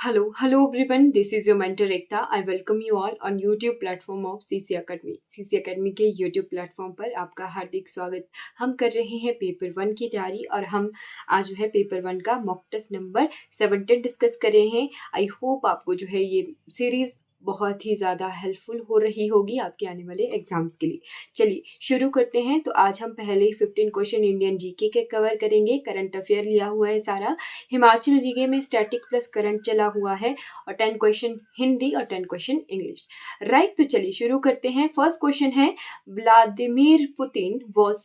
Hello everyone. This is your mentor Ekta. I welcome you all on YouTube platform of CC Academy. CC Academy के YouTube platform पर आपका हार्दिक स्वागत। हम कर रहे हैं पेपर 1 की तैयारी और हम आज जो है पेपर 1 का मॉक टेस्ट नंबर 17 डिस्कस कर रहे हैं। आई होप आपको जो है ये सीरीज बहुत ही ज़्यादा हेल्पफुल हो रही होगी आपके आने वाले एग्जाम्स के लिए। चलिए शुरू करते हैं। तो आज हम पहले 15 क्वेश्चन इंडियन जीके के कवर करेंगे। करंट अफेयर लिया हुआ है सारा। हिमाचल जीके में स्टैटिक प्लस करंट चला हुआ है और 10 क्वेश्चन हिंदी और 10 क्वेश्चन इंग्लिश। राइट, तो चलिए शुरू करते हैं। फर्स्ट क्वेश्चन है, Vladimir Putin was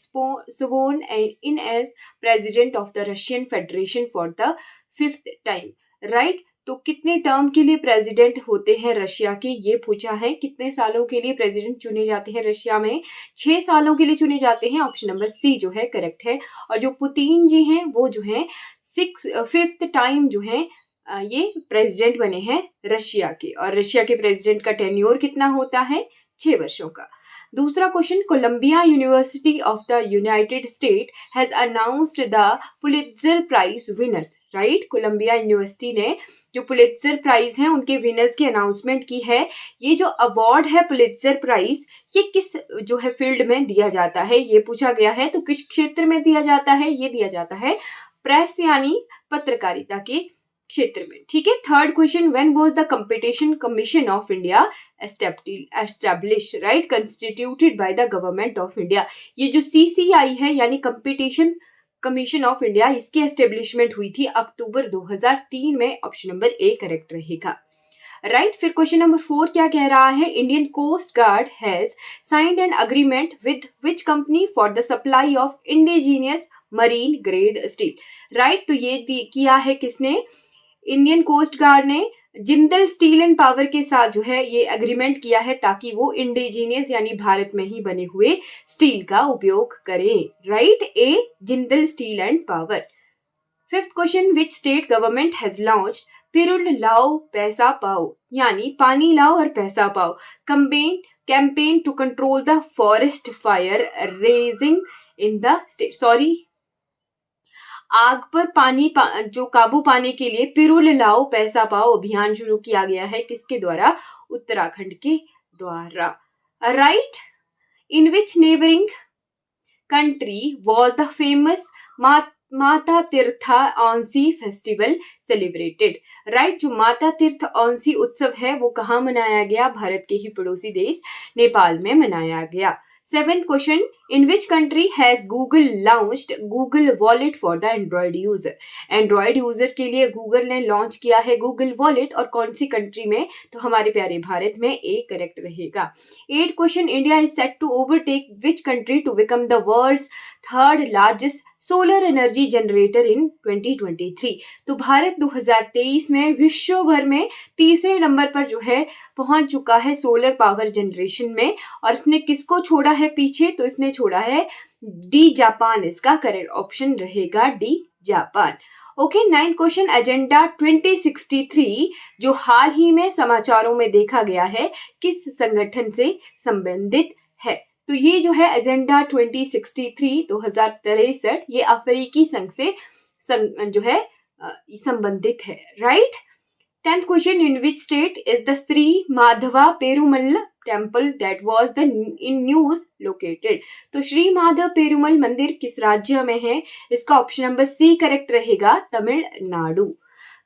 sworn in as president of the Russian Federation for the 5th time. Right, तो कितने टर्म के लिए प्रेसिडेंट होते हैं रशिया के, ये पूछा है। कितने सालों के लिए प्रेसिडेंट चुने जाते हैं रशिया में? 6 सालों के लिए चुने जाते हैं। ऑप्शन नंबर सी जो है करेक्ट है। और जो पुतिन जी हैं वो जो है 5th टाइम जो है ये प्रेसिडेंट बने हैं रशिया के। और रशिया के प्रेसिडेंट का टेन्योर कितना होता है? 6 वर्षों का। दूसरा question, Columbia university of the United State has announced the Pulitzer prize winners. Right, Columbia university ने जो पुलित्जर प्राइज हैं उनके विनर्स की अनाउंसमेंट की है। ये जो अवार्ड है पुलित्जर प्राइज, ये किस जो है फील्ड में दिया जाता है, ये पूछा गया है। तो किस क्षेत्र में दिया जाता है? ये दिया जाता है प्रेस यानी पत्रकारिता के क्षेत्र में। ठीक है। Third question, when was the competition commission of India establish? Right, constituted by the government of India. ये जो सीसीआई है यानी कंपटीशन कमीशन ऑफ इंडिया, इसकी एस्टेब्लिशमेंट हुई थी अक्टूबर 2003 में। ऑप्शन नंबर ए करेक्ट रहेगा। राइट, फिर क्वेश्चन नंबर 4 क्या कह रहा है, Indian coast guard has signed an agreement with which company for the supply of indigenous marine grade steel. Right, तो ये किया है किसने? इंडियन कोस्ट गार्ड ने जिंदल स्टील एंड पावर के साथ जो है ये एग्रीमेंट किया है ताकि वो इंडिजीनियस यानी भारत में ही बने हुए स्टील का उपयोग करें। Right, A Jindal steel and power. Fifth question, which state government has launched पिरुल लाओ पैसा पाओ यानी पानी लाओ और पैसा पाओ campaign to control the forest fire raging in the state. आग पर जो काबू पाने के लिए पिरुल लाओ पैसा पाओ अभियान शुरू किया गया है। किसके द्वारा? उत्तराखंड के द्वारा। Right, in which neighbouring country was the famous Mata Tirtha Aunsi festival celebrated? Right, जो माता तीर्थ औंसी उत्सव है वो कहाँ मनाया गया? भारत के ही पड़ोसी देश नेपाल में मनाया गया। 7th question, in which country has Google launched Google wallet for the Android user? Android user के लिए गूगल ने लॉन्च किया है गूगल वॉलेट और कौन सी कंट्री में? तो हमारे प्यारे भारत में। ए करेक्ट रहेगा। 8th question, India is set to overtake which country to become the world's 3rd largest solar energy generator in 2023? तो भारत 2023 में विश्व भर में तीसरे नंबर पर जो है पहुंच चुका है सोलर पावर जनरेशन में। और इसने किसको छोड़ा है पीछे? तो इसने छोड़ा है डी जापान। इसका करेक्ट ऑप्शन रहेगा D Japan. Okay, 9th question, agenda 2063 जो हाल ही में समाचारों में देखा गया है किस संगठन से संबंधित है? तो ये जो है एजेंडा 2063 2063 ये अफ्रीकी संघ से जो है संबंधित है। Right, 10th question, in which state is the Shri Madhava Perumal temple that was the in news located? तो श्री माधव पेरुमल मंदिर किस राज्य में है? इसका ऑप्शन नंबर सी करेक्ट रहेगा, तमिलनाडु।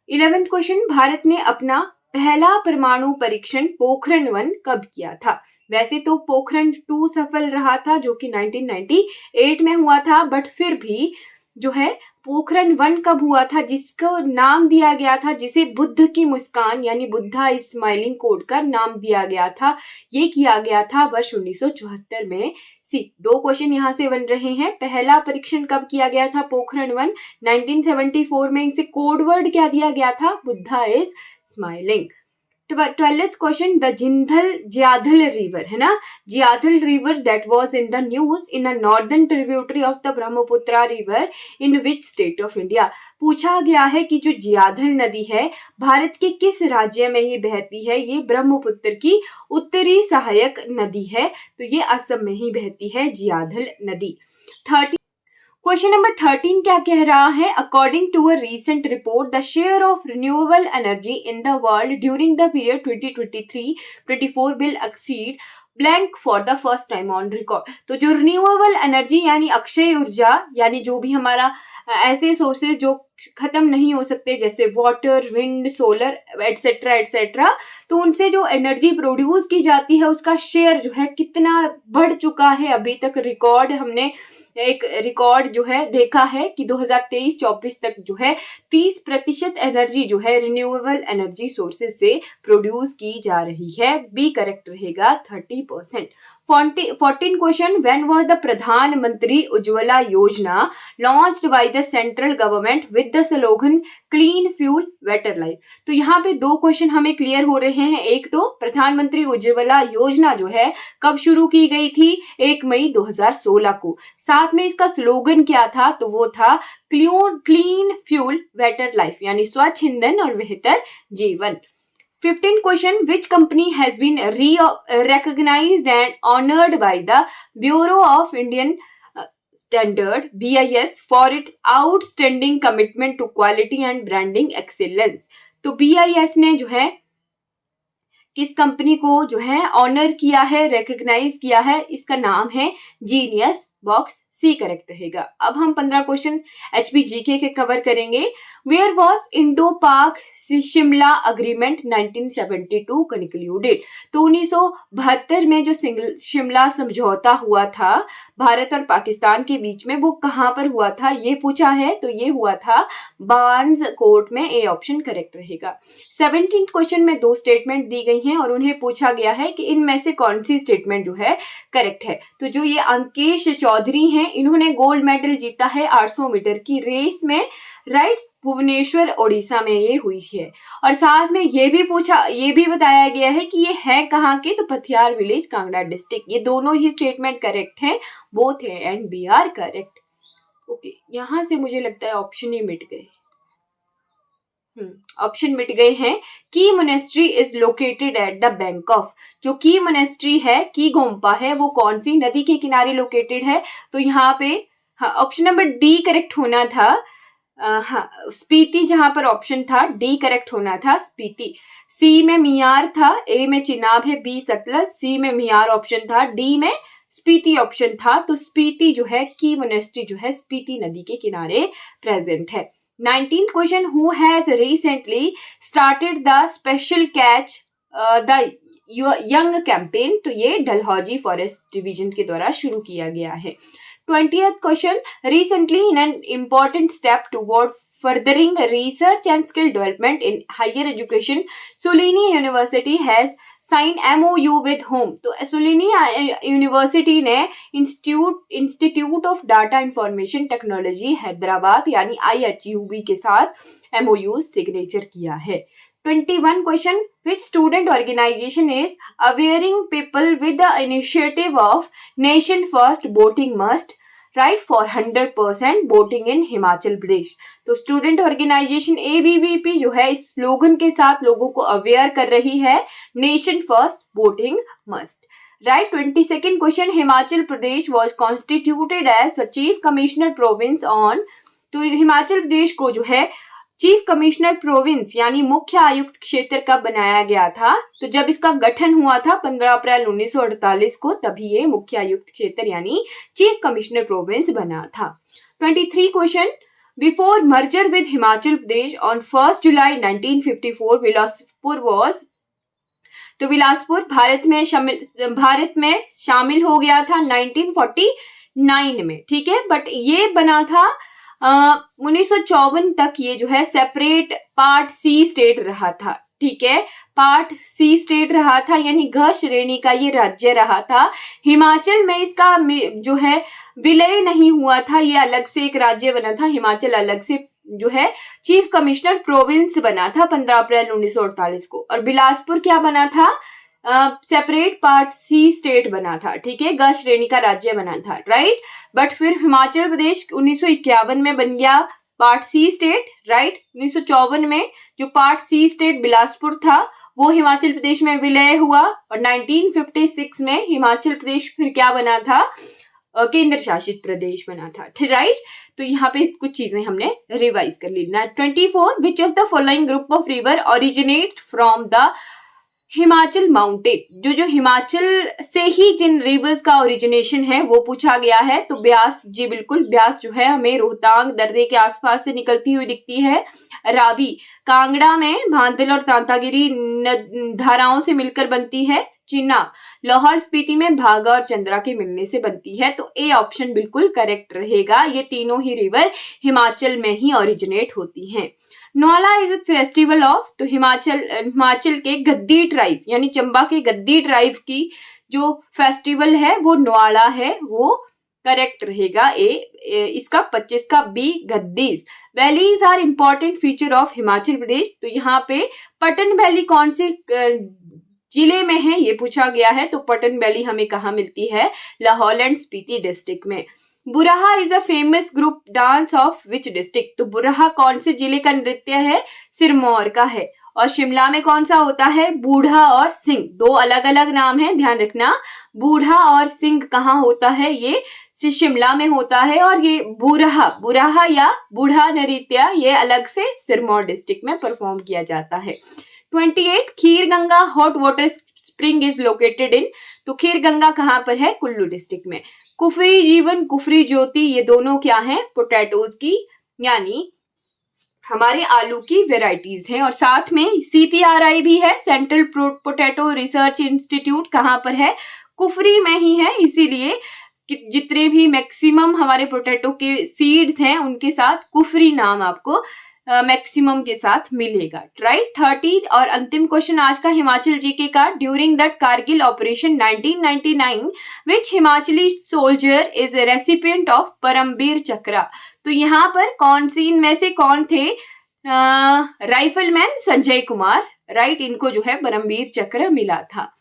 11th क्वेश्चन, भारत ने अपना पहला परमाणु परीक्षण पोखरण 1 कब किया था? वैसे तो पोखरण 2 सफल रहा था जो कि 1998 में हुआ था, बट फिर भी जो है पोखरण 1 कब हुआ था, जिसको नाम दिया गया था, जिसे बुद्ध की मुस्कान यानी बुद्धा स्माइलिंग कोड का नाम दिया गया था, ये किया गया था वर्ष 1974 में। सी 2 क्वेश्चन यहाँ से बन रहे हैं। पहला परीक्षण कब किया गया था पोखरण 1? 1974 में। इसे कोड वर्ड क्या दिया गया था? Buddha is smiling. 12th question, the Jiadhal river है ना, Jiadhal river that was in the news in a northern tributary of the Brahmaputra river in which state of India? पूछा गया है कि जो जियाधल नदी है भारत के किस राज्य में ये बहती है? ये ब्रह्मपुत्र की उत्तरी सहायक नदी है, तो ये असम में ही बहती है जियाधल नदी। 30 क्वेश्चन नंबर 13 क्या कह रहा है? According to a recent report the share of renewable energy in the world during the period 2023-24 will exceed blank for the first time on record. तो जो रिन्यूएबल एनर्जी यानी अक्षय ऊर्जा, यानी जो भी हमारा ऐसे सोर्सेज जो खत्म नहीं हो सकते जैसे water, wind, solar etcetera etcetera, तो उनसे जो एनर्जी प्रोड्यूस की जाती है उसका शेयर जो है कितना बढ़ चुका है। अभी तक रिकॉर्ड हमने एक रिकॉर्ड जो है देखा है कि 2023-24 तक जो है 30% एनर्जी जो है रिन्यूएबल एनर्जी सोर्सेज से प्रोड्यूस की जा रही है। बी करेक्ट रहेगा 30%। 14 क्वेश्चन, व्हेन वाज द प्रधानमंत्री उज्ज्वला योजना launched by the central government with the slogan clean fuel better life? तो यहाँ पे दो क्वेश्चन हमें क्लियर हो रहे हैं। एक तो प्रधानमंत्री उज्ज्वला योजना जो है कब शुरू की गई थी? 1 मई 2016 को। साथ में इसका स्लोगन क्या था? तो वो था क्लीन फ्यूल बेटर लाइफ, यानी स्वच्छ ईंधन और बेहतर जीवन। 15 question, which company has been recognized and honored by the Bureau of Indian Standard BIS for its outstanding commitment to quality and branding excellence? तो BIS ने जो है किस कंपनी को जो है ऑनर किया है, रिकॉग्नाइज किया है? इसका नाम है जीनियस बॉक्स। सी करेक्ट रहेगा। अब हम 15 क्वेश्चन HPGK के कवर करेंगे। वेयर वॉज इंडो पाक शिमला अग्रीमेंट 1972 कंक्लूडेड? तो 1972 में जो शिमला समझौता हुआ था भारत और पाकिस्तान के बीच में, वो कहाँ पर हुआ था ये पूछा है। तो ये हुआ था बार्न्स कोर्ट में। ए ऑप्शन करेक्ट रहेगा। 17 क्वेश्चन में 2 स्टेटमेंट दी गई हैं और उन्हें पूछा गया है कि इनमें से कौन सी स्टेटमेंट जो है करेक्ट है। तो जो ये अंकेश चौधरी हैं, इन्होंने गोल्ड मेडल जीता है 800 मीटर की रेस में, राइट? भुवनेश्वर ओडिशा में ये हुई है। और साथ में ये भी बताया गया है कि ये है कहाँ के? तो पथियार विलेज, कांगड़ा डिस्ट्रिक्ट। ये दोनों ही स्टेटमेंट करेक्ट हैं, both A and B are correct. Okay, यहां से मुझे लगता है ऑप्शन ही मिट गए। ऑप्शन मिट गए हैं। की monastery is located at the bank of. जो की मोनेस्ट्री है, की गोम्पा है, वो कौन सी नदी के किनारे लोकेटेड है? तो यहाँ पे ऑप्शन नंबर डी करेक्ट होना था। स्पीति जहां पर ऑप्शन था, डी करेक्ट होना था, स्पीति। सी में मियार था, ए में चिनाब है, बी सतलज, सी में मियार ऑप्शन था, डी में स्पीति ऑप्शन था। तो स्पीति जो है, की मोनेस्ट्री जो है स्पीति नदी के किनारे प्रेजेंट है। 19th question, who has recently started the special catch the young campaign? तो ये डलहौजी फॉरेस्ट डिवीजन के द्वारा शुरू किया गया है। 20th question, recently in an important step toward furthering research and skill development in higher education, Sulini University has signed MOU with whom? तो Sulini University ने Institute of Data Information Technology Hyderabad यानी IHUB के साथ MOU signature किया है। 21 question, which student organization is awareing people with the initiative of Nation First Voting Must, right, for 100% voting in Himachal Pradesh? तो student organisation ABVP जो है इस स्लोगन के साथ लोगों को अवेयर कर रही है, nation first voting must, right. 22nd question, Himachal Pradesh was constituted as the chief commissioner province on? तो हिमाचल प्रदेश को जो है चीफ कमिश्नर प्रोविंस यानी मुख्य आयुक्त क्षेत्र कब बनाया गया था? तो जब इसका गठन हुआ था 15 अप्रैल 1948 को, तभी ये मुख्य आयुक्त क्षेत्र यानी चीफ कमिश्नर प्रोविंस बना था। 23 question, before merger with Himachal Pradesh on 1 July 1954 Bilaspur was? तो बिलासपुर भारत में शामिल हो गया था 1949 में, ठीक है। बट ये बना था 1954 तक ये जो है सेपरेट पार्ट सी स्टेट रहा था, ठीक है। पार्ट सी स्टेट रहा था यानी घ श्रेणी का ये राज्य रहा था। हिमाचल में इसका जो है विलय नहीं हुआ था, ये अलग से एक राज्य बना था। हिमाचल अलग से जो है चीफ कमिश्नर प्रोविंस बना था 15 अप्रैल 1948 को। और बिलासपुर क्या बना था? सेपरेट पार्ट सी स्टेट बना था, ठीक है, ग श्रेणी का राज्य बना था, राइट। बट फिर हिमाचल प्रदेश 1951 में बन गया पार्ट सी स्टेट, राइट। 1954 में जो पार्ट सी स्टेट बिलासपुर था वो हिमाचल प्रदेश में विलय हुआ। और 1956 में हिमाचल प्रदेश फिर क्या बना था? केंद्र शासित प्रदेश बना था, राइट। तो यहाँ पे कुछ चीजें हमने रिवाइज कर ली ना। 24 which of the following group of river originate from the Himachal mountain. जो हिमाचल से ही जिन रिवर्स का ओरिजिनेशन है वो पूछा गया है। तो ब्यास, जी बिल्कुल, ब्यास जो है हमें रोहतांग दर्रे के आसपास से निकलती हुई दिखती है। रावी कांगड़ा में भांदल और तांतागिरी धाराओं से मिलकर बनती है। चिनाब लाहौल स्पीति में भागा और चंद्रा के मिलने से बनती है। तो ए ऑप्शन बिल्कुल करेक्ट रहेगा। ये तीनों ही रिवर हिमाचल में ही ओरिजिनेट होती हैं। नौला इज फेस्टिवल ऑफ, तो हिमाचल के गद्दी ट्राइब यानी चंबा के गद्दी ट्राइब की जो फेस्टिवल है वो नौला है, वो करेक्ट रहेगा। इसका 25 का B Gaddis. Valleys are important feature of Himachal Pradesh. तो यहाँ पे पटन वैली कौन से जिले में है ये पूछा गया है। तो पटन वैली हमें कहाँ मिलती है? लाहौल एंड स्पीति डिस्ट्रिक्ट में। Buraha is a famous group dance of which district. तो बुराहा कौन से जिले का नृत्य है? सिरमौर का है। और शिमला में कौन सा होता है? बूढ़ा और सिंह। दो अलग अलग नाम है, ध्यान रखना। बूढ़ा और सिंह कहाँ होता है? ये शिमला में होता है। और ये बुराहा या बूढ़ा नृत्य ये अलग से सिरमौर डिस्ट्रिक्ट में परफॉर्म किया जाता है। 28 Kheer Ganga hot water spring is located in. तो खीर गंगा कहाँ पर है? कुल्लू डिस्ट्रिक्ट में। कुफरी जीवन, कुफरी ज्योति, ये दोनों क्या हैं? पोटैटोज की यानी हमारे आलू की वेराइटीज हैं। और साथ में CPRI भी है, सेंट्रल पोटैटो रिसर्च इंस्टीट्यूट, कहाँ पर है? कुफरी में ही है। इसीलिए जितने भी मैक्सिमम हमारे पोटैटो के सीड्स हैं उनके साथ कुफरी नाम आपको मैक्सिमम के साथ मिलेगा, राइट। 30 और अंतिम क्वेश्चन आज का हिमाचल जीके का। During that Kargil operation 1999 which Himachali soldier is recipient of Paramvir Chakra. तो यहाँ पर कौन सी इनमें से कौन थे? Rifleman Sanjay Kumar, right. इनको जो है परमवीर चक्र मिला था,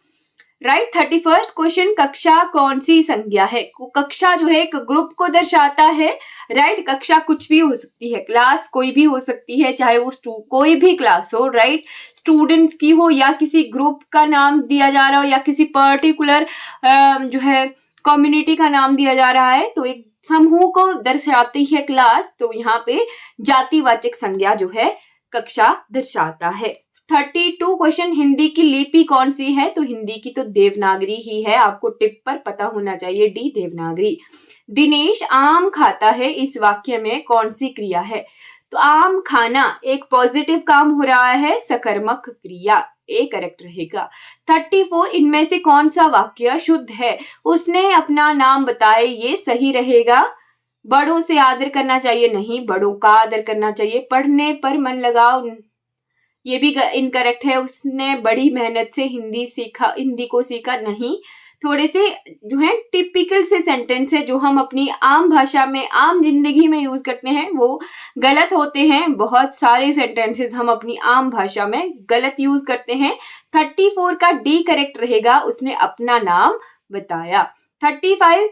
राइट। 31 क्वेश्चन, कक्षा कौन सी संज्ञा है? कक्षा जो है एक ग्रुप को दर्शाता है, राइट। कक्षा कुछ भी हो सकती है, क्लास कोई भी हो सकती है, चाहे वो कोई भी क्लास हो, राइट। स्टूडेंट्स की हो या किसी ग्रुप का नाम दिया जा रहा हो या किसी पर्टिकुलर जो है कम्युनिटी का नाम दिया जा रहा है, तो एक समूह को दर्शाती है क्लास। तो यहाँ पे जातिवाचक संज्ञा जो है कक्षा दर्शाता है। 32 क्वेश्चन, हिंदी की लिपि कौन सी है? तो हिंदी की तो देवनागरी ही है, आपको टिप पर पता होना चाहिए, डी देवनागरी। दिनेश आम खाता है, इस वाक्य में कौन सी क्रिया है? तो आम खाना एक पॉजिटिव काम हो रहा है, सकर्मक क्रिया, ए करेक्ट रहेगा। 34 इनमें से कौन सा वाक्य शुद्ध है? उसने अपना नाम बताए, ये सही रहेगा। बड़ों से आदर करना चाहिए, नहीं, बड़ों का आदर करना चाहिए। पढ़ने पर मन लगाओ, ये भी इनकरेक्ट है। उसने बड़ी मेहनत से हिंदी को सीखा, नहीं। थोड़े से जो है टिपिकल से सेंटेंस है जो हम अपनी आम भाषा में आम जिंदगी में यूज करते हैं वो गलत होते हैं। बहुत सारे सेंटेंसेस हम अपनी आम भाषा में गलत यूज करते हैं। 34 का डी करेक्ट रहेगा, उसने अपना नाम बताया। 35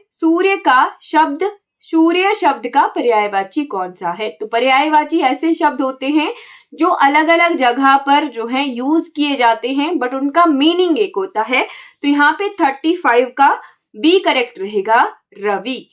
सूर्य शब्द का पर्यायवाची कौन सा है? तो पर्यायवाची ऐसे शब्द होते हैं जो अलग अलग जगह पर जो है यूज किए जाते हैं बट उनका मीनिंग एक होता है। तो यहाँ पे 35 का बी करेक्ट रहेगा, रवि।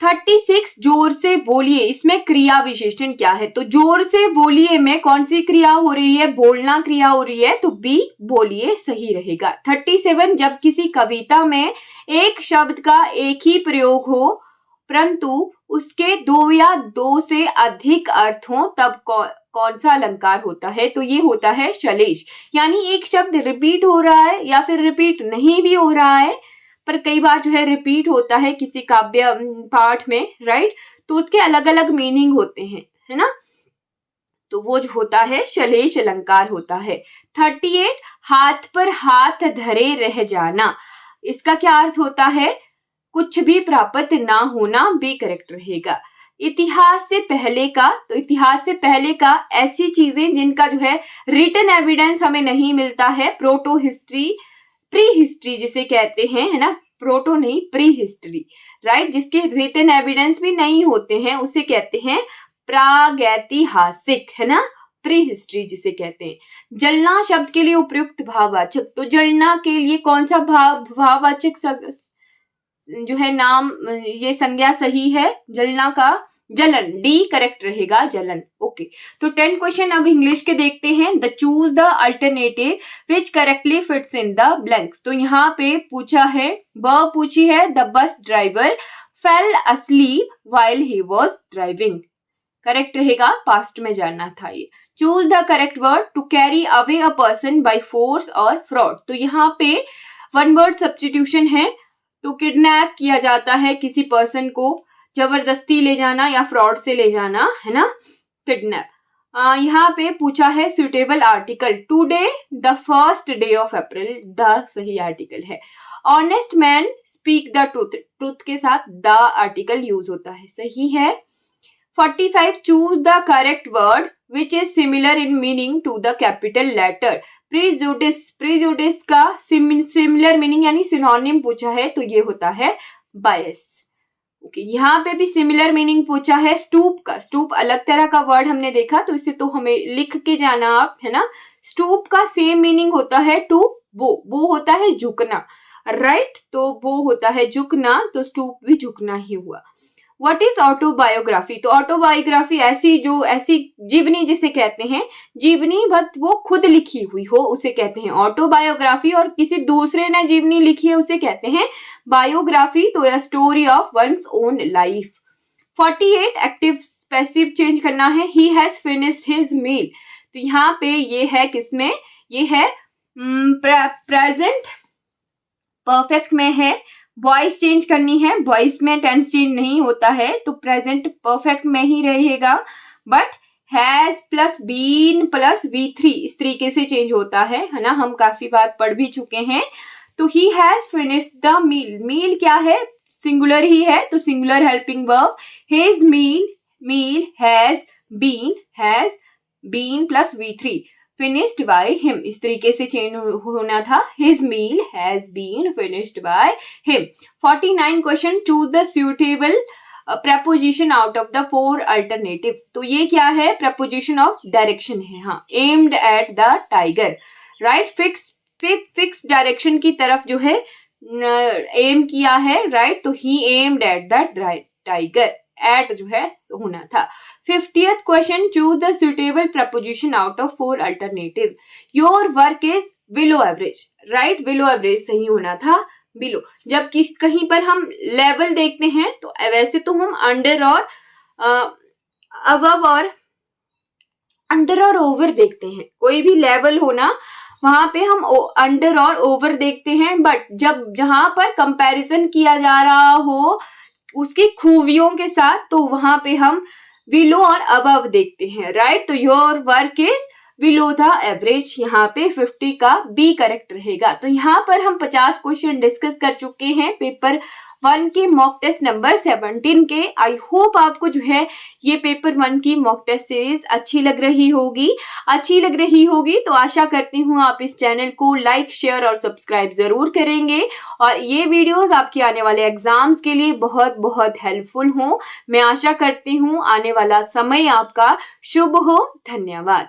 36 जोर से बोलिए, इसमें क्रिया विशेषण क्या है? तो जोर से बोलिए में कौन सी क्रिया हो रही है? बोलना क्रिया हो रही है, तो बी बोलिए सही रहेगा। 37 जब किसी कविता में एक शब्द का एक ही प्रयोग हो परंतु उसके दो या दो से अधिक अर्थ हो तब कौन सा अलंकार होता है? तो ये होता है शलेष। यानी एक शब्द रिपीट हो रहा है या फिर रिपीट नहीं भी हो रहा है पर कई बार जो है रिपीट होता है किसी काव्य पाठ में, राइट। तो उसके अलग अलग मीनिंग होते हैं, है ना। तो वो जो होता है शलेष अलंकार होता है। 38 हाथ पर हाथ धरे रह जाना, इसका क्या अर्थ होता है? कुछ भी प्राप्त ना होना, बी करेक्ट रहेगा। इतिहास से पहले का, तो इतिहास से पहले का ऐसी चीजें जिनका जो है रिटन एविडेंस हमें नहीं मिलता है, प्रोटो हिस्ट्री, प्री हिस्ट्री जिसे कहते हैं, है ना। प्रोटो नहीं, प्री हिस्ट्री, राइट। जिसके रिटन एविडेंस भी नहीं होते हैं उसे कहते हैं प्रागैतिहासिक, है ना, प्री हिस्ट्री जिसे कहते हैं। जलना शब्द के लिए उपयुक्त भाववाचक, तो जलना के लिए कौन सा भाववाचक जो है नाम, ये संज्ञा सही है, जलना का जलन, डी करेक्ट रहेगा, जलन। ओके, तो 10 क्वेश्चन अब इंग्लिश के देखते हैं। The choose the alternative which correctly fits in the blanks. तो यहाँ पे पूछा है, पूछी है, the bus driver fell asleep while he was driving। Correct रहेगा, पास्ट में जानना था ये। Choose the correct word, to carry away a person by force और फ्रॉड। तो यहाँ पे वन वर्ड सब्स्टिट्यूशन है, तो किडनैप किया जाता है किसी पर्सन को, जबरदस्ती ले जाना या फ्रॉड से ले जाना, है ना, किडनैप। यहाँ पे पूछा है suitable article, today the first day of April, the सही आर्टिकल है। Honest man speak the truth, truth के साथ द आर्टिकल यूज होता है, सही है। 45 choose the correct word which is similar in meaning to the capital letter. Prejudice, prejudice का similar meaning यानी सिनोनिम पूछा है, तो ये होता है बायस। ओके, यहाँ पे भी सिमिलर मीनिंग पूछा है स्टूप का। स्टूप अलग तरह का वर्ड हमने देखा, तो इसे तो हमें लिख के जाना आप, है ना। स्टूप का सेम मीनिंग होता है टू बो होता है झुकना, राइट, तो बो होता है झुकना, तो स्टूप भी झुकना ही हुआ। What is autobiography? तो ऑटोबायोग्राफी ऐसी जीवनी जिसे कहते हैं, जीवनी बट वो खुद लिखी हुई हो उसे कहते हैं ऑटोबायोग्राफी, और किसी दूसरे ने जीवनी लिखी है उसे कहते हैं बायोग्राफी। तो यह story of one's own life. 48 active passive change करना है, he has finished his meal. तो यहाँ पे ये है किसमें, ये है प्रेजेंट परफेक्ट में है। वॉइस चेंज करनी है, वॉइस में टेंस चेंज नहीं होता है, तो प्रेजेंट परफेक्ट में ही रहेगा, but has plus been plus V3 इस तरीके से चेंज होता है ना, हम काफी बार पढ़ भी चुके हैं। तो he has finished the meal, meal क्या है, सिंगुलर ही है, तो singular helping verb. His meal has been plus V3 finished by him, इस तरीके से चेंज होना था, his meal has been finished by him। 49 question, choose the suitable preposition out of the 4 alternative। तो ये क्या है, preposition of direction है, हाँ, aimed at the tiger, right, fix direction की तरफ जो है एम किया है, राइट, तो he aimed at the tiger, at जो है होना था। 50th question, choose the suitable preposition out of 4 alternative. Your work is below average, right, below average सही होना था, बिलो। जब कहीं पर हम लेवल देखते हैं तो वैसे तो हम अंडर और अबव और अंडर और ओवर देखते हैं, कोई भी लेवल होना वहां पे हम अंडर और ओवर देखते हैं, बट जब जहां पर कंपैरिजन किया जा रहा हो उसकी खूबियों के साथ, तो वहां पे हम बिलो और अबव देखते हैं, राइट। तो your work is below the average, यहाँ पे 50 का बी करेक्ट रहेगा। तो यहाँ पर हम 50 क्वेश्चन डिस्कस कर चुके हैं पेपर 1 के मॉक टेस्ट नंबर 17 के। आई होप आपको जो है ये पेपर 1 की मॉक टेस्ट सीरीज अच्छी लग रही होगी, तो आशा करती हूँ आप इस चैनल को लाइक, शेयर और सब्सक्राइब जरूर करेंगे, और ये वीडियोस आपके आने वाले एग्जाम्स के लिए बहुत बहुत हेल्पफुल हो। मैं आशा करती हूँ आने वाला समय आपका शुभ हो। धन्यवाद।